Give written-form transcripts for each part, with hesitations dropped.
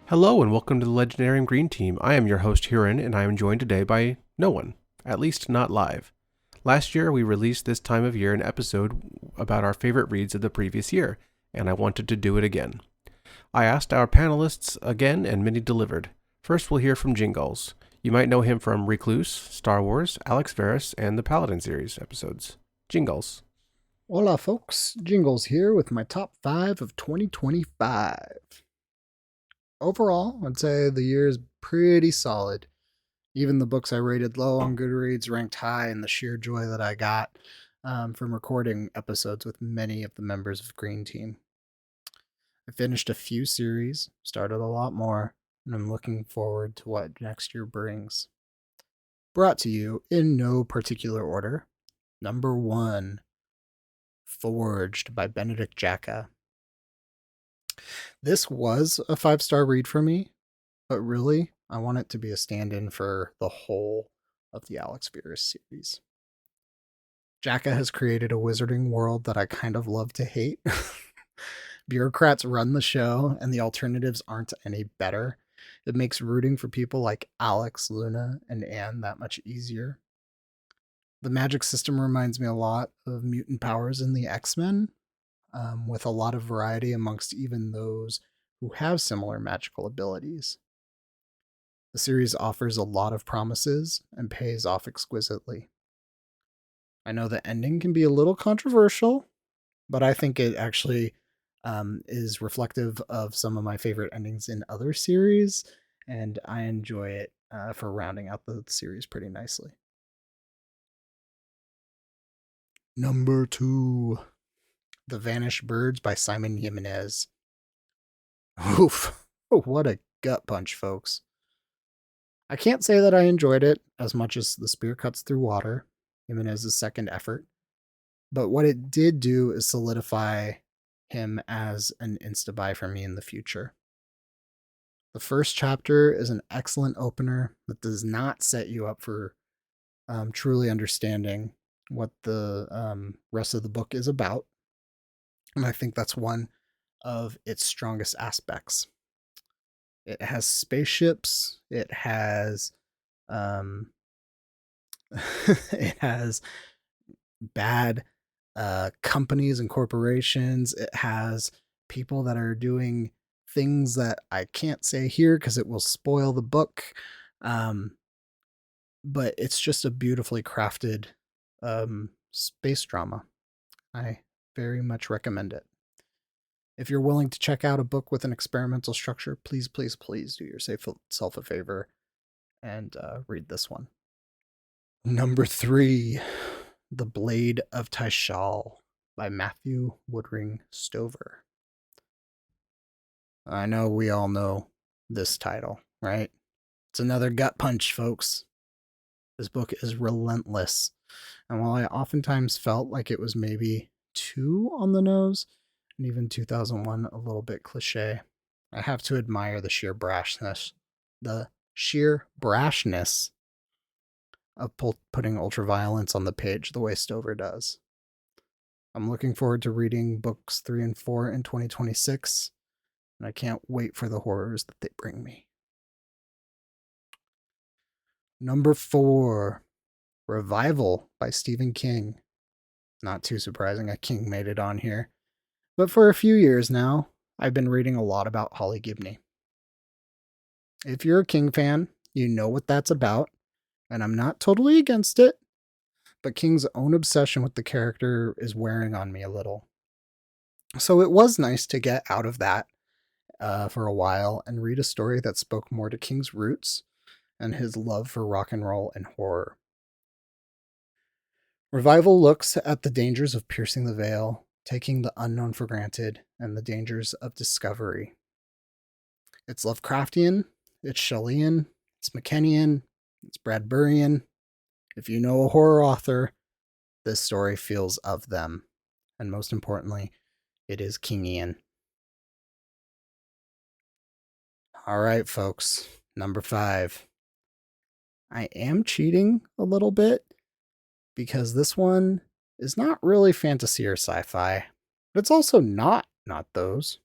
Hello and welcome to the Legendarium Green Team. I am your host Huron, and I am joined today by no one, at least not live. Last year, we released this time of year an episode about our favorite reads of the previous year, and I wanted to do it again. I asked our panelists again, and many delivered. First, we'll hear from Jingles. You might know him from Recluse, Star Wars, Alex Varys, and the Paladin series episodes. Jingles. Hola, folks. Jingles here with my top 5 of 2025. Overall, I'd say the year is pretty solid. Even the books I rated low on Goodreads ranked high in the sheer joy that I got from recording episodes with many of the members of Green Team. I finished a few series, started a lot more, and I'm looking forward to what next year brings. Brought to you in no particular order. Number 1, Forged by Benedict Jacka. This was a 5-star read for me, but really, I want it to be a stand-in for the whole of the Alex Varys series. Jacka has created a wizarding world that I kind of love to hate. Bureaucrats run the show, and the alternatives aren't any better. It makes rooting for people like Alex, Luna, and Anne that much easier. The magic system reminds me a lot of mutant powers in the X-Men, with a lot of variety amongst even those who have similar magical abilities. The series offers a lot of promises and pays off exquisitely. I know the ending can be a little controversial, but I think it actually is reflective of some of my favorite endings in other series, and I enjoy it for rounding out the series pretty nicely. Number 2, The Vanished Birds by Simon Jimenez. Oof, what a gut punch, folks. I can't say that I enjoyed it as much as The Spear Cuts Through Water, Jimenez's second effort, but what it did do is solidify him as an insta-buy for me in the future. The first chapter is an excellent opener that does not set you up for truly understanding what the rest of the book is about, and I think that's one of its strongest aspects. It has spaceships. It has um, it has bad companies and corporations. It has people that are doing things that I can't say here because it will spoil the book. Um, but it's just a beautifully crafted space drama. I very much recommend it. If you're willing to check out a book with an experimental structure, please, please, please do yourself a favor and read this one. Number 3, The Blade of Tyshal by Matthew Woodring Stover. I know we all know this title, right? It's another gut punch, folks. This book is relentless. And while I oftentimes felt like it was maybe too on the nose, and even 2001 a little bit cliche, I have to admire the sheer brashness of putting ultraviolence on the page the way Stover does. I'm looking forward to reading books 3 and 4 in 2026, and I can't wait for the horrors that they bring me. Number 4, Revival by Stephen King. Not too surprising, a King made it on here. But for a few years now, I've been reading a lot about Holly Gibney. If you're a King fan, you know what that's about, and I'm not totally against it, but King's own obsession with the character is wearing on me a little. So it was nice to get out of that for a while and read a story that spoke more to King's roots and his love for rock and roll and horror. Revival looks at the dangers of piercing the veil, taking the unknown for granted, and the dangers of discovery. It's Lovecraftian, it's Shelleyan, it's McKennian, it's Bradburian. If you know a horror author, this story feels of them. And most importantly, it is Kingian. All right, folks. Number 5. I am cheating a little bit because this one is not really fantasy or sci-fi, but it's also not those.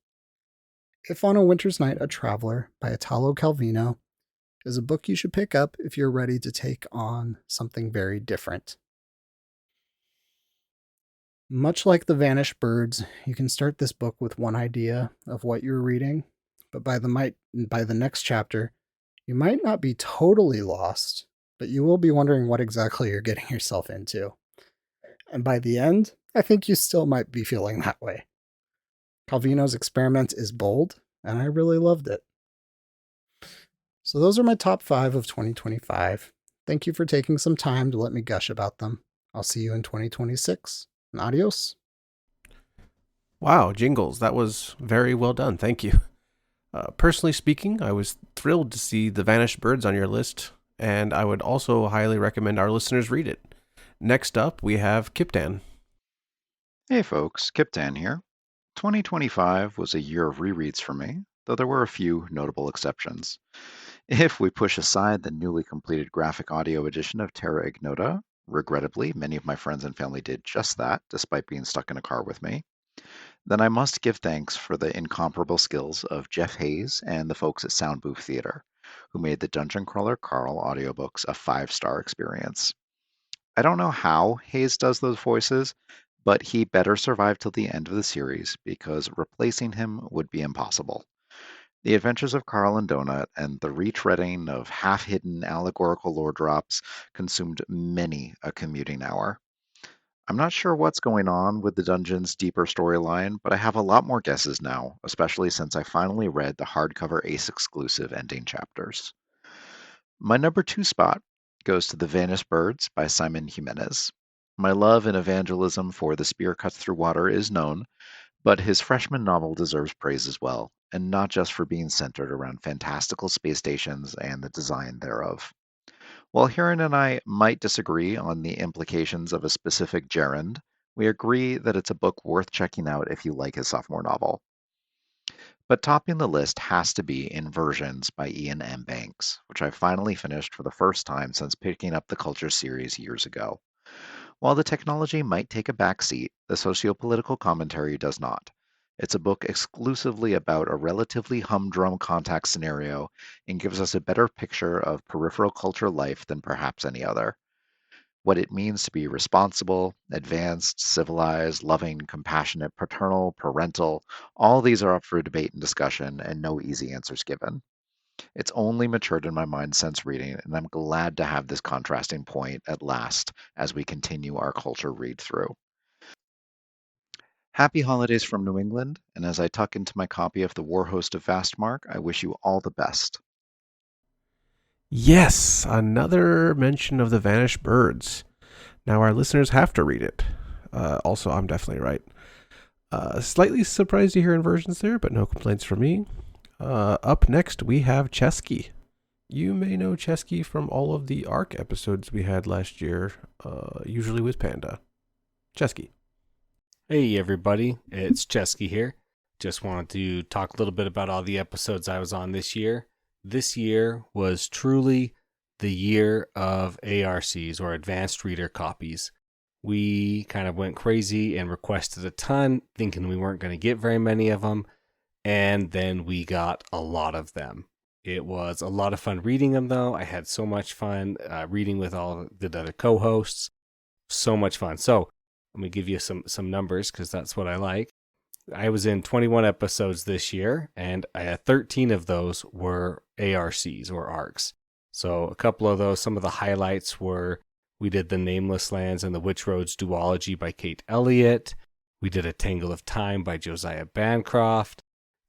If on a Winter's Night, a Traveler by Italo Calvino is a book you should pick up if you're ready to take on something very different. Much like The Vanished Birds, you can start this book with one idea of what you're reading, but by the next chapter, you might not be totally lost, but you will be wondering what exactly you're getting yourself into. And by the end, I think you still might be feeling that way. Calvino's experiment is bold, and I really loved it. So those are my top 5 of 2025. Thank you for taking some time to let me gush about them. I'll see you in 2026. And adios. Wow, Jingles, that was very well done. Thank you. Personally speaking, I was thrilled to see The Vanished Birds on your list, and I would also highly recommend our listeners read it. Next up, we have Kiptan. Hey folks, Kiptan here. 2025 was a year of rereads for me, though there were a few notable exceptions. If we push aside the newly completed graphic audio edition of Terra Ignota, regrettably, many of my friends and family did just that, despite being stuck in a car with me, then I must give thanks for the incomparable skills of Jeff Hayes and the folks at Sound Booth Theater, who made the Dungeon Crawler Carl audiobooks a 5-star experience. I don't know how Hayes does those voices, but he better survive till the end of the series because replacing him would be impossible. The Adventures of Carl and Donut and the retreading of half-hidden allegorical lore drops consumed many a commuting hour. I'm not sure what's going on with the dungeon's deeper storyline, but I have a lot more guesses now, especially since I finally read the hardcover Ace exclusive ending chapters. My number 2 spot goes to The Vanished Birds by Simon Jimenez. My love and evangelism for The Spear Cuts Through Water is known, but his freshman novel deserves praise as well, and not just for being centered around fantastical space stations and the design thereof. While Huron and I might disagree on the implications of a specific gerund, we agree that it's a book worth checking out if you like his sophomore novel. But topping the list has to be Inversions by Ian M. Banks, which I finally finished for the first time since picking up the Culture series years ago. While the technology might take a backseat, the sociopolitical commentary does not. It's a book exclusively about a relatively humdrum contact scenario and gives us a better picture of peripheral culture life than perhaps any other. What it means to be responsible, advanced, civilized, loving, compassionate, paternal, parental, all these are up for debate and discussion, and no easy answers given. It's only matured in my mind since reading, and I'm glad to have this contrasting point at last as we continue our culture read through. Happy holidays from New England, and as I tuck into my copy of The War Host of Vastmark, I wish you all the best. Yes, another mention of The Vanished Birds. Now our listeners have to read it. Also, I'm definitely right. Slightly surprised to hear inversions there, but no complaints from me. Up next, we have Chesky. You may know Chesky from all of the ARC episodes we had last year, usually with Panda. Chesky. Hey everybody, it's Chesky here. Just wanted to talk a little bit about all the episodes I was on this year. This year was truly the year of ARCs, or Advanced Reader Copies. We kind of went crazy and requested a ton, thinking we weren't going to get very many of them, and then we got a lot of them. It was a lot of fun reading them, though. I had so much fun reading with all the other co-hosts. So much fun. So let me give you some numbers, because that's what I like. I was in 21 episodes this year, and 13 of those were ARCs, or ARCs. So a couple of those, some of the highlights were, we did the Nameless Lands and the Witch Roads duology by Kate Elliott. We did A Tangle of Time by Josiah Bancroft.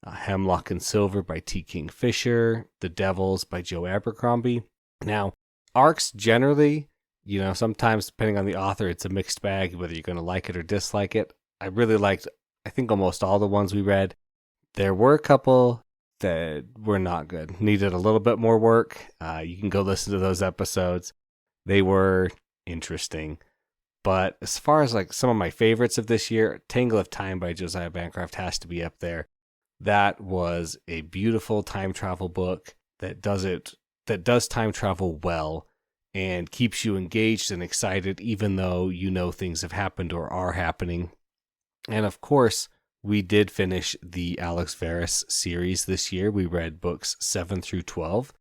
Hemlock and Silver by T. King Fisher. The Devils by Joe Abercrombie. Now, ARCs generally, sometimes depending on the author, it's a mixed bag, whether you're going to like it or dislike it. I really liked, I think, almost all the ones we read. There were a couple that were not good, needed a little bit more work. You can go listen to those episodes. They were interesting. But as far as like some of my favorites of this year, Tangle of Time by Josiah Bancroft has to be up there. That was a beautiful time travel book that does time travel well and keeps you engaged and excited, even though you know things have happened or are happening. And of course, we did finish the Alex Verus series this year. We read books 7 through 12.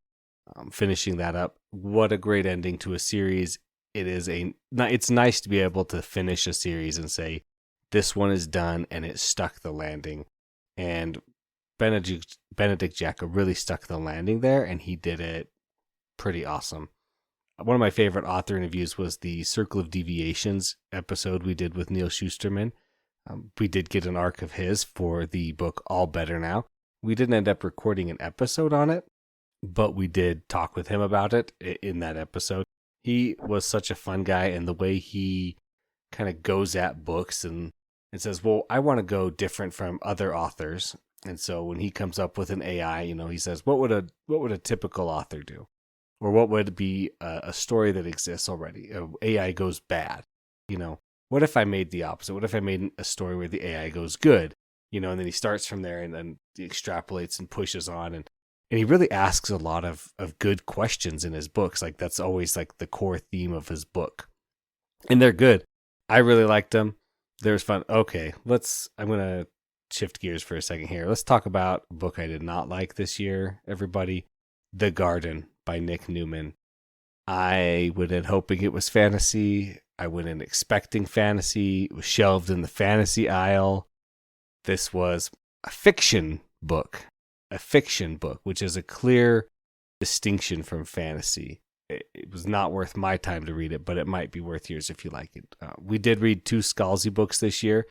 Finishing that up. What a great ending to a series. It's nice to be able to finish a series and say, this one is done and it stuck the landing. And Benedict Jacka really stuck the landing there, and he did it pretty awesome. One of my favorite author interviews was the Circle of Deviations episode we did with Neil Schusterman. We did get an arc of his for the book All Better Now. We didn't end up recording an episode on it, but we did talk with him about it in that episode. He was such a fun guy, and the way he kind of goes at books and says, well, I want to go different from other authors. And so when he comes up with an AI, he says, what would a typical author do? Or what would be a story that exists already? AI goes bad. What if I made the opposite? What if I made a story where the AI goes good? And then he starts from there and then he extrapolates and pushes on. And he really asks a lot of good questions in his books. Like that's always like the core theme of his book. And they're good. I really liked them. There's fun. Okay, I'm going to shift gears for a second here. Let's talk about a book I did not like this year, everybody. The Garden by Nick Newman. I went in hoping it was fantasy. I went in expecting fantasy. It was shelved in the fantasy aisle. This was a fiction book, which is a clear distinction from fantasy. It was not worth my time to read it, but it might be worth yours if you like it. We did read 2 Scalzi books this year.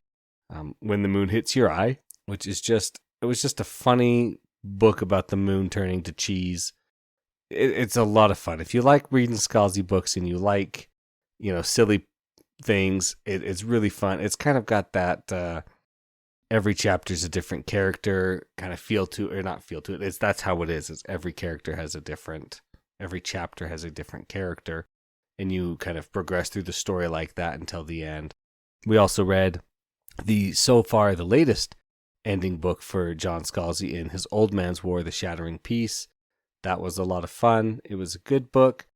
When the Moon Hits Your Eye, which is it was just a funny book about the moon turning to cheese. It's a lot of fun. If you like reading Scalzi books and you like, silly things, it's really fun. It's kind of got that every chapter is a different character kind of feel to, or not feel to it. That's how it is. It's every chapter has a different character, and you kind of progress through the story like that until the end. We also read the latest ending book for John Scalzi in his Old Man's War, The Shattering Peace. That was a lot of fun. It was a good book.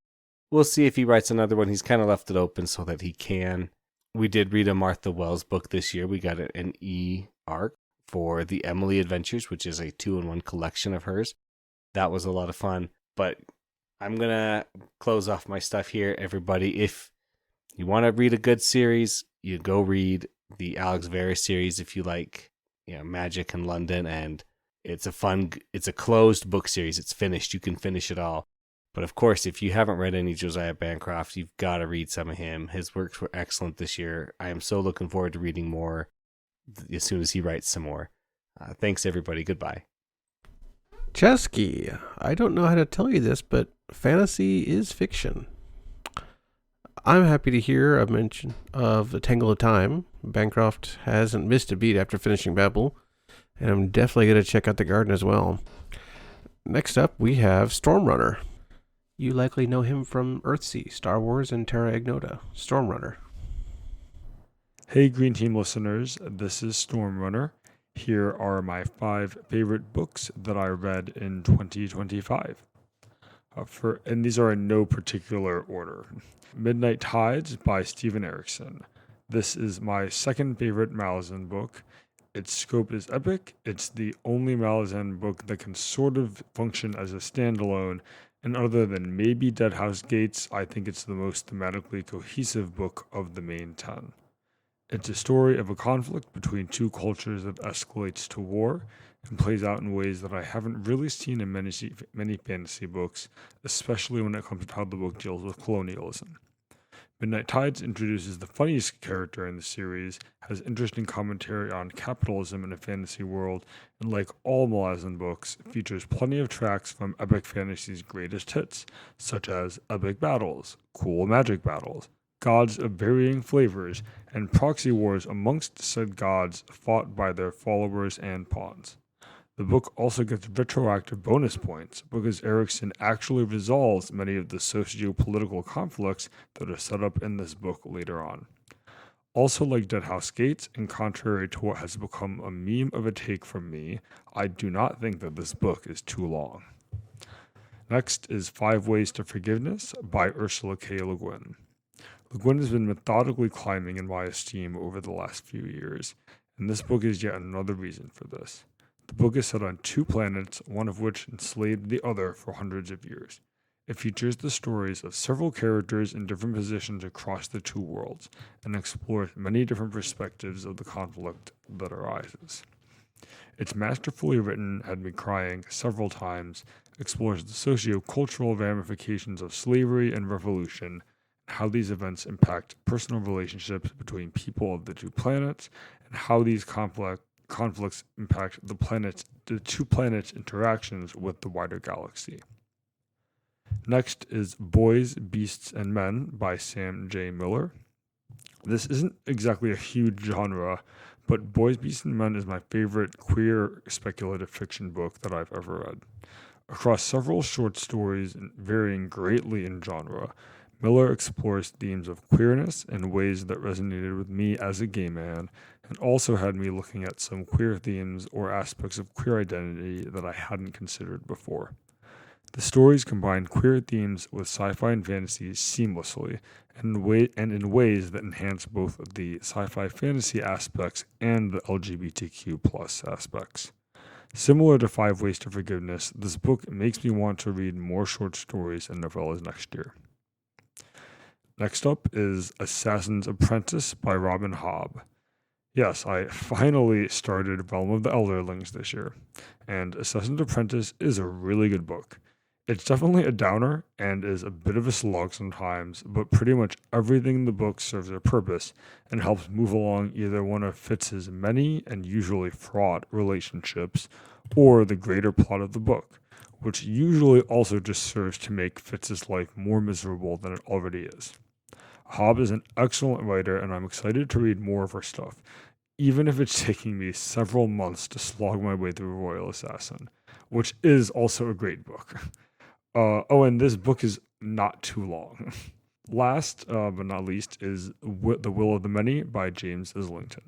We'll see if he writes another one. He's kind of left it open so that he can. We did read a Martha Wells book this year. We got an e-arc for The Emily Adventures, which is a 2-in-1 collection of hers. That was a lot of fun. But I'm going to close off my stuff here, everybody. If you want to read a good series, you go read the Alex Verus series if you like, magic in London, and it's a closed book series. It's finished. You can finish it all. But of course, if you haven't read any Josiah Bancroft, you've got to read some of him. His works were excellent this year. I am so looking forward to reading more as soon as he writes some more. Thanks, everybody. Goodbye. Chesky, I don't know how to tell you this, but fantasy is fiction. I'm happy to hear a mention of A Tangle of Time. Bancroft hasn't missed a beat after finishing Babel, and I'm definitely going to check out The Garden as well. Next up, we have Stormrunner. You likely know him from Earthsea, Star Wars, and Terra Ignota. Stormrunner. Hey Green Team listeners, this is Stormrunner. Here are my 5 favorite books that I read in 2025. And these are in no particular order. Midnight Tides by Stephen Erickson. This is my second favorite Malazan book. Its scope is epic. It's the only Malazan book that can sort of function as a standalone, and other than maybe Deadhouse Gates, I think it's the most thematically cohesive book of the main 10. It's a story of a conflict between 2 cultures that escalates to war and plays out in ways that I haven't really seen in many fantasy books, especially when it comes to how the book deals with colonialism. Midnight Tides introduces the funniest character in the series, has interesting commentary on capitalism in a fantasy world, and like all Malazan books, features plenty of tracks from epic fantasy's greatest hits, such as epic battles, cool magic battles, gods of varying flavors, and proxy wars amongst said gods fought by their followers and pawns. The book also gets retroactive bonus points because Erickson actually resolves many of the socio-political conflicts that are set up in this book later on. Also, like Deadhouse Gates, and contrary to what has become a meme of a take from me, I do not think that this book is too long. Next is 5 Ways to Forgiveness by Ursula K. Le Guin. Le Guin has been methodically climbing in my esteem over the last few years, and this book is yet another reason for this. The book is set on 2 planets, one of which enslaved the other for hundreds of years. It features the stories of several characters in different positions across the 2 worlds, and explores many different perspectives of the conflict that arises. It's masterfully written, had me crying several times, explores the socio-cultural ramifications of slavery and revolution, and how these events impact personal relationships between people of the 2 planets, and how these conflicts impact the 2 planets' interactions with the wider galaxy. Next is Boys, Beasts, and Men by Sam J. Miller. This isn't exactly a huge genre, but Boys, Beasts, and Men is my favorite queer speculative fiction book that I've ever read. Across several short stories varying greatly in genre, Miller explores themes of queerness in ways that resonated with me as a gay man, and also had me looking at some queer themes or aspects of queer identity that I hadn't considered before. The stories combine queer themes with sci-fi and fantasy seamlessly, and in ways that enhance both the sci-fi fantasy aspects and the LGBTQ plus aspects. Similar to 5 Ways to Forgiveness, this book makes me want to read more short stories and novellas next year. Next up is Assassin's Apprentice by Robin Hobb. Yes, I finally started Realm of the Elderlings this year, and Assassin's Apprentice is a really good book. It's definitely a downer and is a bit of a slog sometimes, but pretty much everything in the book serves a purpose and helps move along either one of Fitz's many and usually fraught relationships or the greater plot of the book, which usually also just serves to make Fitz's life more miserable than it already is. Hobb is an excellent writer, and I'm excited to read more of her stuff, even if it's taking me several months to slog my way through Royal Assassin, which is also a great book. And this book is not too long. Last but not least is The Will of the Many by James Islington.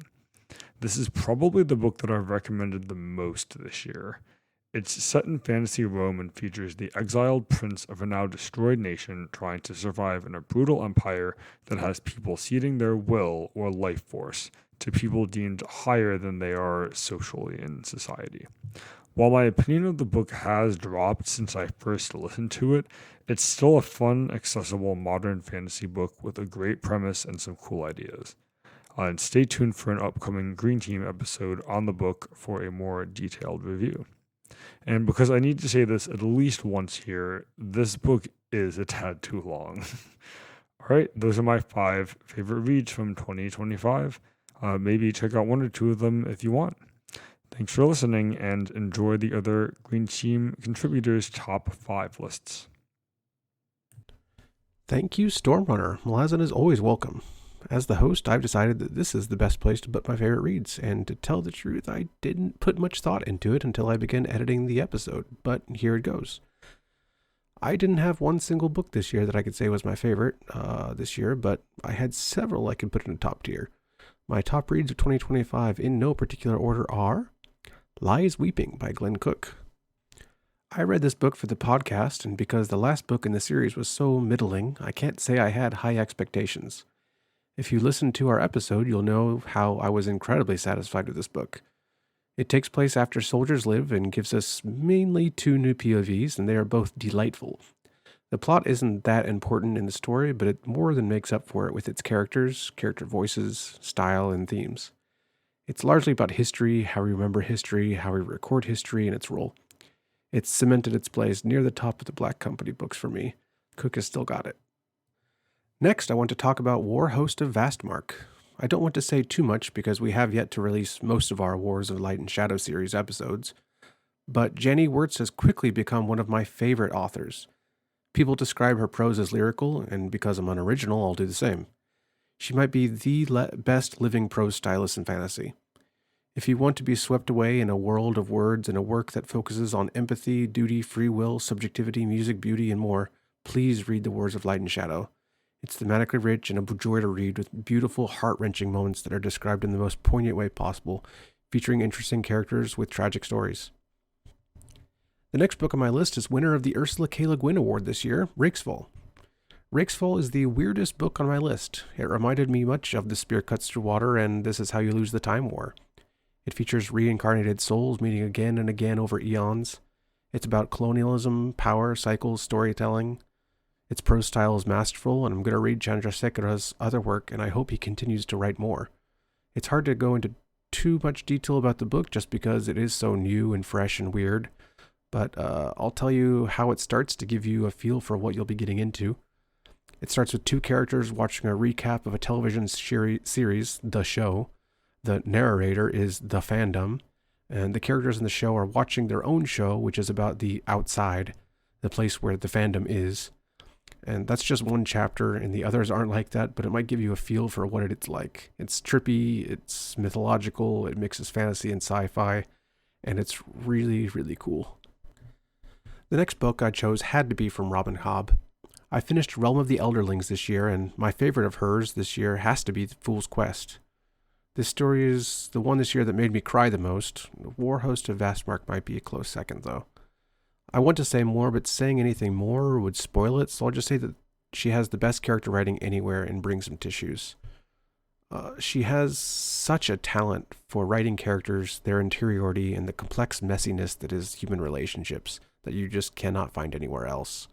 This is probably the book that I've recommended the most this year. It's set in fantasy Rome and features the exiled prince of a now destroyed nation trying to survive in a brutal empire that has people ceding their will or life force to people deemed higher than they are socially in society. While my opinion of the book has dropped since I first listened to it, it's still a fun, accessible, modern fantasy book with a great premise and some cool ideas. And stay tuned for an upcoming Green Team episode on the book for a more detailed review. And because I need to say this at least once here, this book is a tad too long. All right, those are my 5 favorite reads from 2025. Maybe check out 1 or 2 of them if you want. Thanks for listening, and enjoy the other Green Team contributors' top 5 lists. Thank you, Stormrunner. Malazan is always welcome. As the host, I've decided that this is the best place to put my favorite reads, and to tell the truth, I didn't put much thought into it until I began editing the episode, but here it goes. I didn't have one single book this year that I could say was my favorite this year, but I had several I could put in the top tier. My top reads of 2025 in no particular order are Lies Weeping by Glenn Cook. I read this book for the podcast, and because the last book in the series was so middling, I can't say I had high expectations. If you listen to our episode, you'll know how I was incredibly satisfied with this book. It takes place after Soldiers Live and gives us mainly 2 new POVs, and they are both delightful. The plot isn't that important in the story, but it more than makes up for it with its characters, character voices, style, and themes. It's largely about history, how we remember history, how we record history, and its role. It's cemented its place near the top of the Black Company books for me. Cook has still got it. Next, I want to talk about War Host of Vastmark. I don't want to say too much because we have yet to release most of our Wars of Light and Shadow series episodes, but Jenny Wirtz has quickly become one of my favorite authors. People describe her prose as lyrical, and because I'm unoriginal, I'll do the same. She might be the best living prose stylist in fantasy. If you want to be swept away in a world of words and a work that focuses on empathy, duty, free will, subjectivity, music, beauty, and more, please read The Wars of Light and Shadow. It's thematically rich and a joy to read, with beautiful, heart-wrenching moments that are described in the most poignant way possible, featuring interesting characters with tragic stories. The next book on my list is winner of the Ursula K. Le Guin Award this year, Rakesfall. Rakesfall is the weirdest book on my list. It reminded me much of The Spear Cuts Through Water and This Is How You Lose the Time War. It features reincarnated souls meeting again and again over eons. It's about colonialism, power, cycles, storytelling. Its prose style is masterful, and I'm going to read Chandrasekhara's other work, and I hope he continues to write more. It's hard to go into too much detail about the book just because it is so new and fresh and weird, but I'll tell you how it starts to give you a feel for what you'll be getting into. It starts with two characters watching a recap of a television series, The Show. The narrator is The Fandom, and the characters in the show are watching their own show, which is about the outside, the place where the fandom is. And that's just one chapter, and the others aren't like that, but it might give you a feel for what it's like. It's trippy, it's mythological, it mixes fantasy and sci-fi, and it's really, really cool. The next book I chose had to be from Robin Hobb. I finished Realm of the Elderlings this year, and my favorite of hers this year has to be The Fool's Quest. This story is the one this year that made me cry the most. War Host of Vastmark might be a close second, though. I want to say more, but saying anything more would spoil it, so I'll just say that she has the best character writing anywhere and brings some tissues. She has such a talent for writing characters, their interiority, and the complex messiness that is human relationships that you just cannot find anywhere else.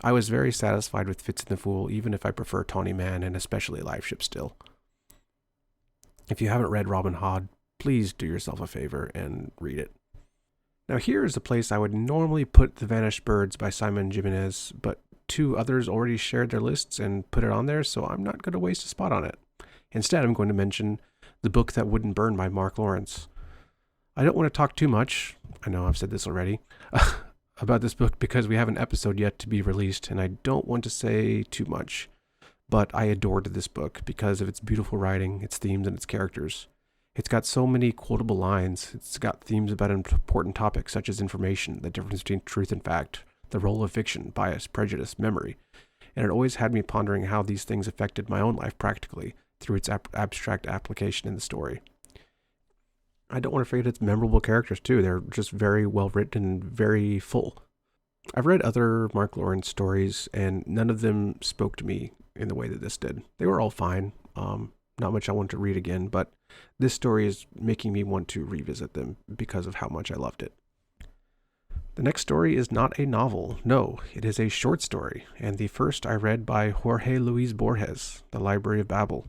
I was very satisfied with Fitz and the Fool, even if I prefer Tawny Man and especially Live Ship still. If you haven't read Robin Hobb, please do yourself a favor and read it. Now here is a place I would normally put The Vanished Birds by Simon Jimenez, but two others already shared their lists and put it on there, so I'm not going to waste a spot on it. Instead, I'm going to mention The Book That Wouldn't Burn by Mark Lawrence. I don't want to talk too much, I know I've said this already, about this book because we have an episode yet to be released, and I don't want to say too much. But I adored this book because of its beautiful writing, its themes, and its characters. It's got so many quotable lines. It's got themes about important topics such as information, the difference between truth and fact, the role of fiction, bias, prejudice, memory. And it always had me pondering how these things affected my own life practically through its abstract application in the story. I don't want to forget its memorable characters too. They're just very well written and very full. I've read other Mark Lawrence stories and none of them spoke to me in the way that this did. They were all fine. Not much I want to read again, but this story is making me want to revisit them because of how much I loved it. The next story is not a novel. No, it is a short story, and the first I read by Jorge Luis Borges, The Library of Babel.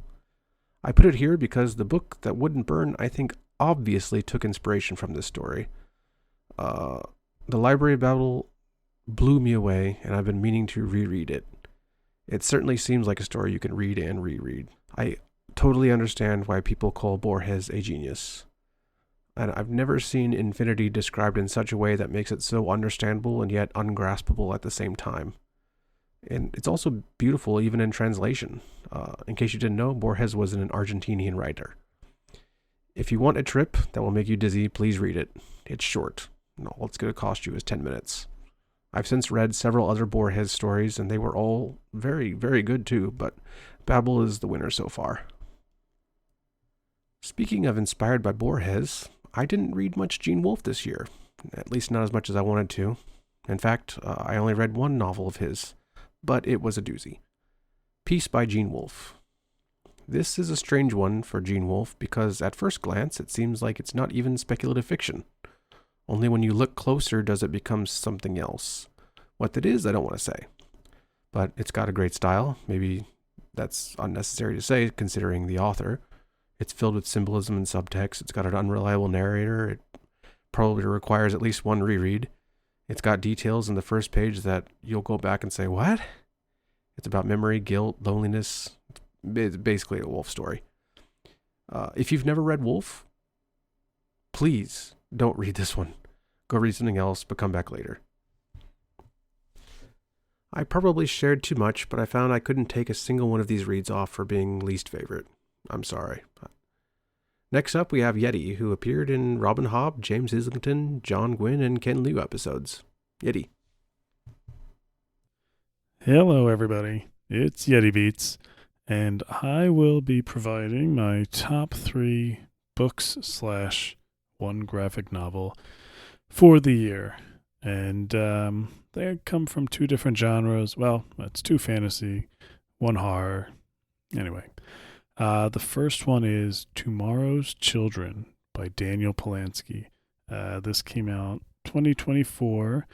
I put it here because The Book That Wouldn't Burn, I think, obviously took inspiration from this story. The Library of Babel blew me away, and I've been meaning to reread it. It certainly seems like a story you can read and reread. I totally understand why people call Borges a genius. And I've never seen infinity described in such a way that makes it so understandable and yet ungraspable at the same time. And it's also beautiful even in translation. In case you didn't know, Borges was an Argentinian writer. If you want a trip that will make you dizzy, please read it. It's short, and all it's going to cost you is 10 minutes. I've since read several other Borges stories, and they were all very, very good too, but Babel is the winner so far. Speaking of inspired by Borges, I didn't read much Gene Wolfe this year, at least not as much as I wanted to. In fact, I only read one novel of his, but it was a doozy. Peace by Gene Wolfe. This is a strange one for Gene Wolfe because at first glance it seems like it's not even speculative fiction. Only when you look closer does it become something else. What that is, I don't want to say. But it's got a great style. Maybe that's unnecessary to say considering the author. It's filled with symbolism and subtext. It's got an unreliable narrator. It probably requires at least one reread. It's got details in the first page that you'll go back and say, what? It's about memory, guilt, loneliness. It's basically a Wolfe story. If you've never read Wolfe, please don't read this one. Go read something else, but come back later. I probably shared too much, but I found I couldn't take a single one of these reads off for being least favorite. I'm sorry. Next up, we have Yeti, who appeared in Robin Hobb, James Islington, John Gwynne, and Ken Liu episodes. Yeti. Hello, everybody. It's Yeti Beats, and I will be providing my top 3 books/one graphic novel for the year. And they come from 2 different genres. Well, it's 2 fantasy, 1 horror. Anyway, the first one is Tomorrow's Children by Daniel Polanski. This came out 2024,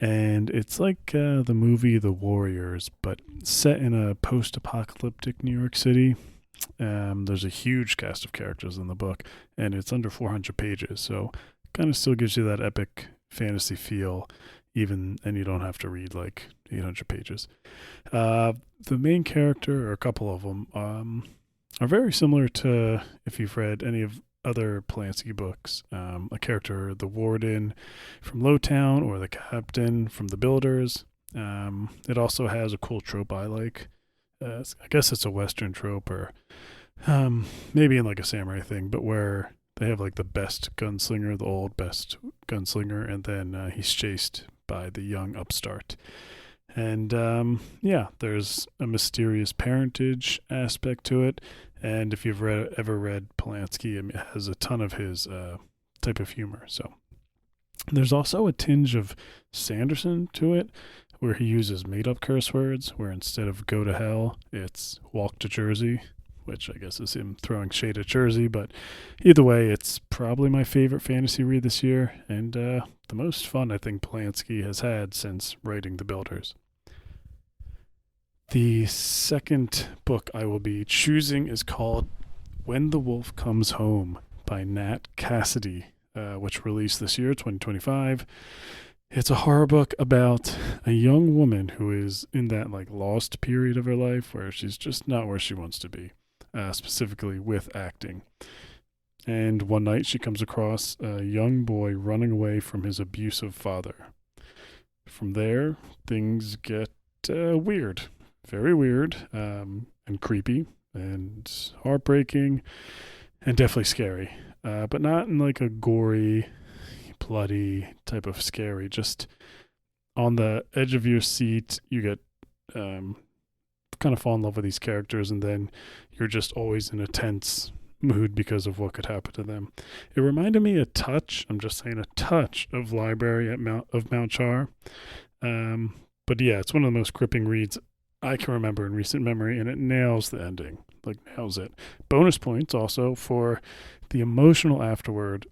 and it's like the movie The Warriors, but set in a post-apocalyptic New York City. There's a huge cast of characters in the book, and it's under 400 pages, so kind of still gives you that epic fantasy feel, and you don't have to read like 800 pages. The main character, or a couple of them, are very similar to, if you've read any of other Polanski books, a character, the warden from Lowtown or the captain from The Builders. It also has a cool trope I like. I guess it's a Western trope, or maybe in like a samurai thing, but where they have like the best gunslinger, the old best gunslinger, and then he's chased by the young upstart. And there's a mysterious parentage aspect to it. And if you've ever read Polanski, it has a ton of his type of humor. So there's also a tinge of Sanderson to it, where he uses made-up curse words, where instead of go to hell, it's walk to Jersey, which I guess is him throwing shade at Jersey. But either way, it's probably my favorite fantasy read this year, and the most fun I think Polanski has had since writing The Builders. The second book I will be choosing is called When the Wolf Comes Home by Nat Cassidy, which released this year, 2025. It's a horror book about a young woman who is in that like lost period of her life where she's just not where she wants to be, specifically with acting. And one night she comes across a young boy running away from his abusive father. From there, things get weird. Very weird, and creepy, and heartbreaking, and definitely scary. But not in like a gory, bloody type of scary. Just on the edge of your seat, you get kind of fall in love with these characters, and then you're just always in a tense mood because of what could happen to them. It reminded me a touch, I'm just saying a touch, of Library at Mount Char. But yeah, it's one of the most gripping reads I can remember in recent memory, and it nails the ending, like nails it. Bonus points also for the emotional afterword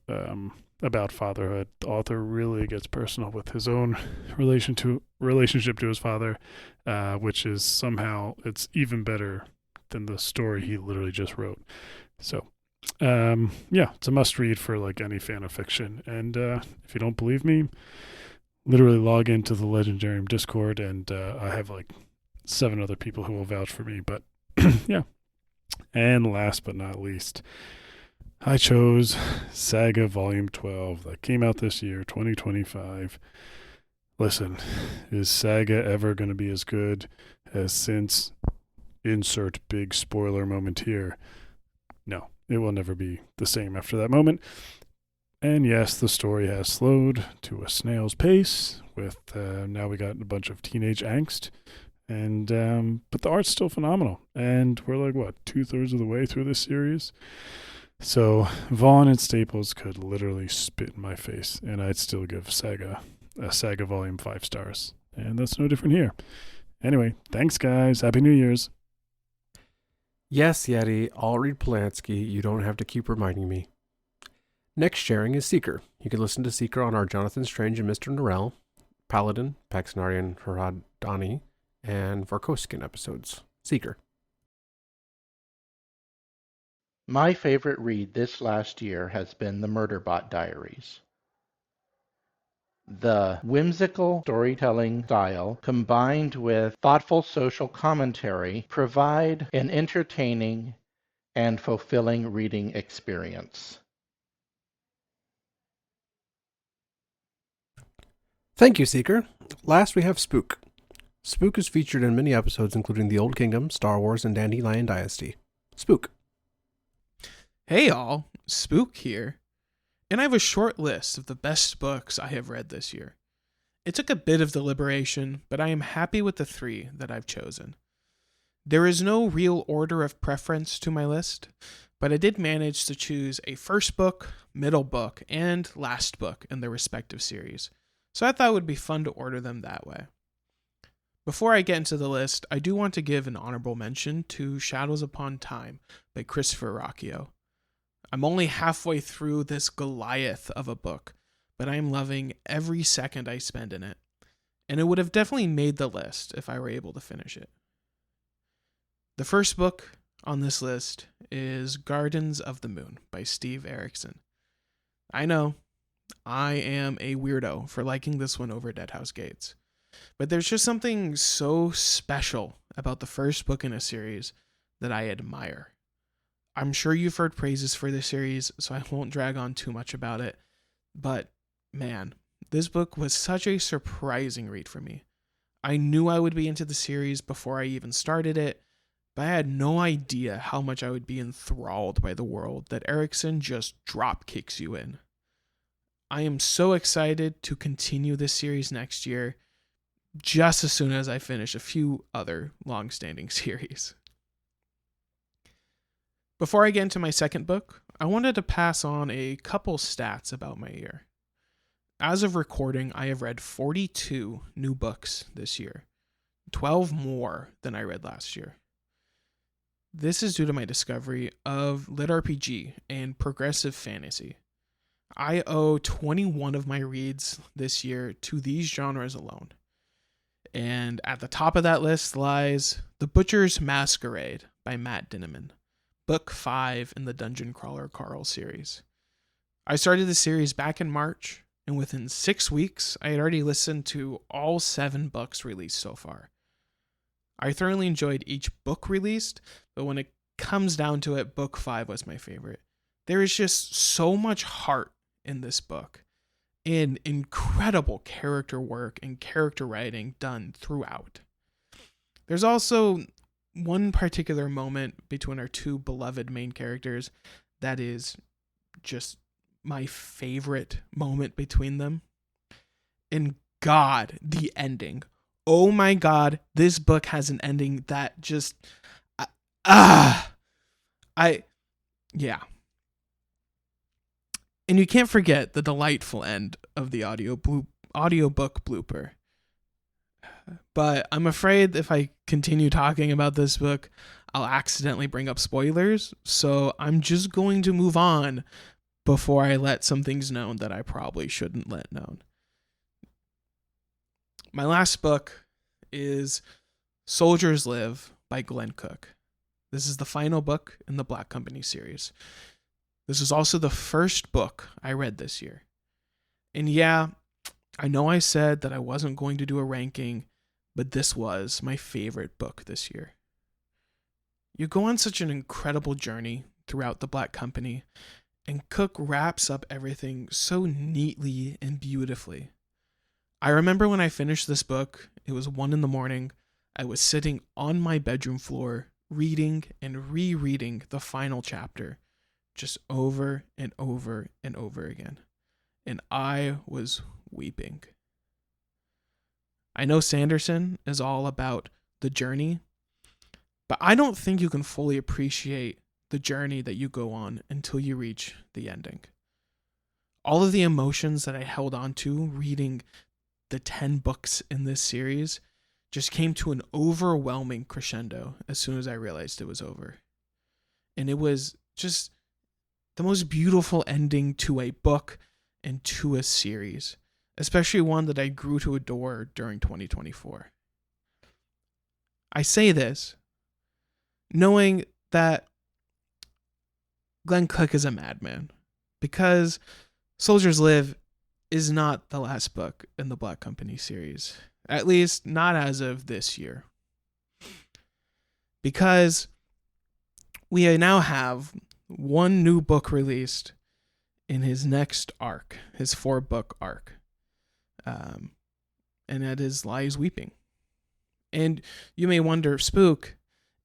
about fatherhood. The author really gets personal with his own relationship to his father, which is somehow, it's even better than the story he literally just wrote. So, it's a must read for like any fan of fiction. And if you don't believe me, literally log into the Legendarium Discord, and I have like 7 other people who will vouch for me. But yeah. And last but not least, I chose Saga Volume 12 that came out this year, 2025. Listen, is Saga ever going to be as good as since insert big spoiler moment here? No, it will never be the same after that moment. And yes, the story has slowed to a snail's pace with now we got a bunch of teenage angst. And but the art's still phenomenal, and we're like 2/3 of the way through this series. So Vaughn and Staples could literally spit in my face, and I'd still give Saga Volume 5 stars, and that's no different here. Anyway, thanks guys. Happy New Year's. Yes, Yeti, I'll read Polanski. You don't have to keep reminding me. Next sharing is Seeker. You can listen to Seeker on our Jonathan Strange and Mr. Norrell, Paladin, Paxnarian Haradani, and Varkoskin episodes. Seeker. My favorite read this last year has been The Murderbot Diaries. The whimsical storytelling style combined with thoughtful social commentary provide an entertaining and fulfilling reading experience. Thank you, Seeker. Last we have Spook. Spook is featured in many episodes including The Old Kingdom, Star Wars, and Dandelion Dynasty. Spook. Hey all, Spook here. And I have a short list of the best books I have read this year. It took a bit of deliberation, but I am happy with the 3 that I've chosen. There is no real order of preference to my list, but I did manage to choose a first book, middle book, and last book in their respective series, so I thought it would be fun to order them that way. Before I get into the list, I do want to give an honorable mention to Shadows Upon Time by Christopher Rocchio. I'm only halfway through this Goliath of a book, but I'm loving every second I spend in it. And it would have definitely made the list if I were able to finish it. The first book on this list is Gardens of the Moon by Steve Erickson. I know, I am a weirdo for liking this one over Deadhouse Gates, but there's just something so special about the first book in a series that I admire. I'm sure you've heard praises for this series, so I won't drag on too much about it, but man, this book was such a surprising read for me. I knew I would be into the series before I even started it, but I had no idea how much I would be enthralled by the world that Erickson just drop kicks you in. I am so excited to continue this series next year, just as soon as I finish a few other long-standing series. Before I get into my second book, I wanted to pass on a couple stats about my year. As of recording, I have read 42 new books this year, 12 more than I read last year. This is due to my discovery of lit RPG and progressive fantasy. I owe 21 of my reads this year to these genres alone. And at the top of that list lies The Butcher's Masquerade by Matt Dinniman, book 5 in the Dungeon Crawler Carl series. I started the series back in March, and within 6 weeks, I had already listened to all 7 books released so far. I thoroughly enjoyed each book released, but when it comes down to it, book 5 was my favorite. There is just so much heart in this book, and incredible character work and character writing done throughout. There's also one particular moment between our two beloved main characters that is just my favorite moment between them. And God, the ending. Oh my God, this book has an ending that just yeah. And you can't forget the delightful end of the audiobook blooper. But I'm afraid if I continue talking about this book, I'll accidentally bring up spoilers, so I'm just going to move on before I let some things known that I probably shouldn't let known. My last book is Soldiers Live by Glenn Cook. This is the final book in the Black Company series. This is also the first book I read this year. And yeah, I know I said that I wasn't going to do a ranking, but this was my favorite book this year. You go on such an incredible journey throughout the Black Company, and Cook wraps up everything so neatly and beautifully. I remember when I finished this book, it was 1 a.m. I was sitting on my bedroom floor, reading and rereading the final chapter, just over and over and over again. And I was weeping. I know Sanderson is all about the journey, but I don't think you can fully appreciate the journey that you go on until you reach the ending. All of the emotions that I held on to reading the 10 books in this series just came to an overwhelming crescendo as soon as I realized it was over. And it was just the most beautiful ending to a book and to a series, especially one that I grew to adore during 2024. I say this knowing that Glenn Cook is a madman, because Soldiers Live is not the last book in the Black Company series, at least not as of this year. Because we now have one new book released in his next arc, his 4-book arc. And that is Lies Weeping. And you may wonder, Spook,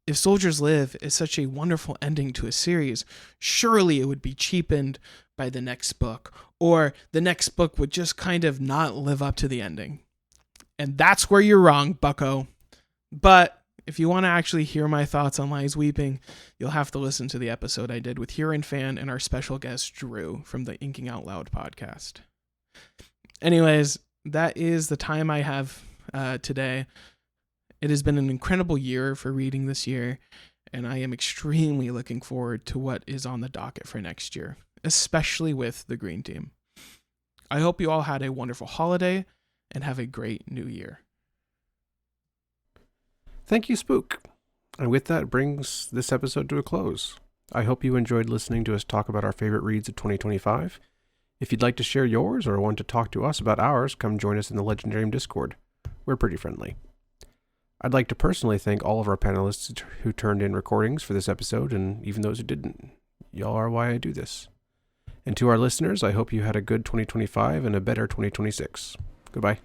if Soldiers Live is such a wonderful ending to a series, surely it would be cheapened by the next book, or the next book would just kind of not live up to the ending. And that's where you're wrong, bucko. But if you want to actually hear my thoughts on Lies Weeping, you'll have to listen to the episode I did with Huron Fan and our special guest Drew from the Inking Out Loud podcast. Anyways, that is the time I have today. It has been an incredible year for reading this year, and I am extremely looking forward to what is on the docket for next year, especially with the Green Team. I hope you all had a wonderful holiday and have a great new year. Thank you, Spook. And with that brings this episode to a close. I hope you enjoyed listening to us talk about our favorite reads of 2025. If you'd like to share yours or want to talk to us about ours, come join us in the Legendarium Discord. We're pretty friendly. I'd like to personally thank all of our panelists who turned in recordings for this episode, and even those who didn't. Y'all are why I do this. And to our listeners, I hope you had a good 2025 and a better 2026. Goodbye.